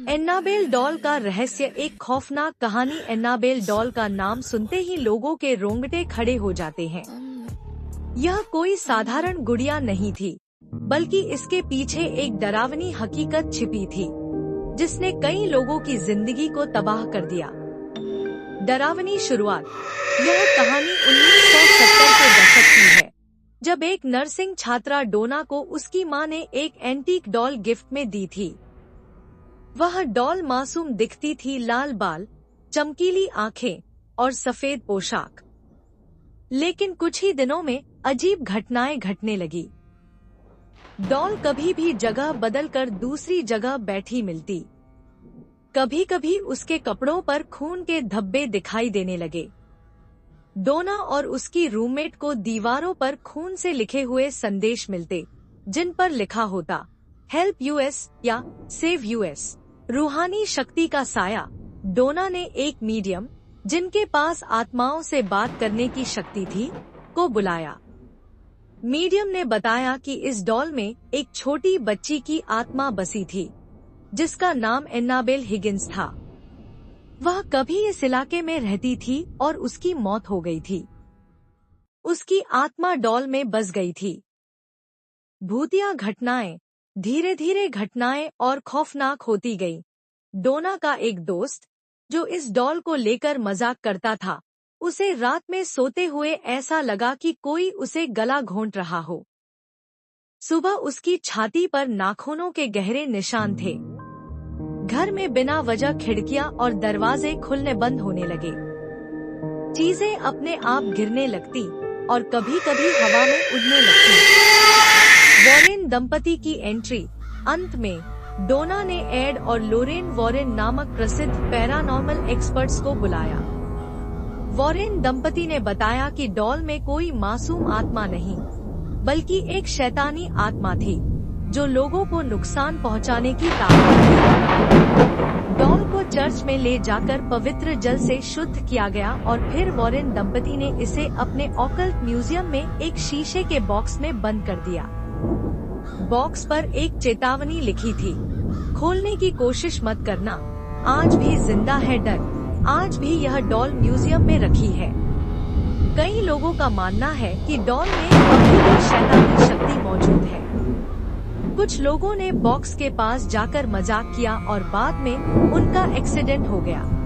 एन्नाबेल doll का रहस्य। एक खौफनाक कहानी। एन्नाबेल डॉल का नाम सुनते ही लोगों के रोंगटे खड़े हो जाते हैं। यह कोई साधारण गुड़िया नहीं थी, बल्कि इसके पीछे एक डरावनी हकीकत छिपी थी, जिसने कई लोगों की जिंदगी को तबाह कर दिया। डरावनी शुरुआत। यह कहानी 1970 के दशक की है, जब एक नर्सिंग छात्रा डोना को उसकी मां ने एक एंटीक डॉल गिफ्ट में दी थी। वह डॉल मासूम दिखती थी, लाल बाल, चमकीली आंखें और सफेद पोशाक। लेकिन कुछ ही दिनों में अजीब घटनाएं घटने लगी। डॉल कभी भी जगह बदलकर दूसरी जगह बैठी मिलती। कभी कभी उसके कपड़ों पर खून के धब्बे दिखाई देने लगे। डोना और उसकी रूममेट को दीवारों पर खून से लिखे हुए संदेश मिलते, जिन पर लिखा होता हेल्प यूएस या सेव यूएस। रूहानी शक्ति का साया। डोना ने एक मीडियम, जिनके पास आत्माओं से बात करने की शक्ति थी, को बुलाया। मीडियम ने बताया कि इस डॉल में एक छोटी बच्ची की आत्मा बसी थी, जिसका नाम एन्नाबेल हिगिंस था। वह कभी इस इलाके में रहती थी और उसकी मौत हो गई थी। उसकी आत्मा डॉल में बस गई थी। भूतिया घटनाएं। धीरे धीरे घटनाएं और खौफनाक होती गईं। डोना का एक दोस्त, जो इस डॉल को लेकर मजाक करता था, उसे रात में सोते हुए ऐसा लगा कि कोई उसे गला घोंट रहा हो। सुबह उसकी छाती पर नाखूनों के गहरे निशान थे। घर में बिना वजह खिड़कियां और दरवाजे खुलने बंद होने लगे। चीजें अपने आप गिरने लगती और कभी कभी हवा में उड़ने लगती। वॉरेन दंपति की एंट्री। अंत में डोना ने एड और लोरेन वॉरेन नामक प्रसिद्ध पैरानॉर्मल एक्सपर्ट्स को बुलाया। वॉरेन दंपति ने बताया कि डॉल में कोई मासूम आत्मा नहीं, बल्कि एक शैतानी आत्मा थी, जो लोगों को नुकसान पहुंचाने की ताकत थी। डॉल को चर्च में ले जाकर पवित्र जल से शुद्ध किया गया और फिर वॉरेन दंपति ने इसे अपने ऑकल्ट म्यूजियम में एक शीशे के बॉक्स में बंद कर दिया। बॉक्स पर एक चेतावनी लिखी थी, खोलने की कोशिश मत करना, आज भी जिंदा है डर। आज भी यह डॉल म्यूजियम में रखी है। कई लोगों का मानना है कि डॉल में अभी भी शैतानी शक्ति मौजूद है। कुछ लोगों ने बॉक्स के पास जाकर मजाक किया और बाद में उनका एक्सीडेंट हो गया।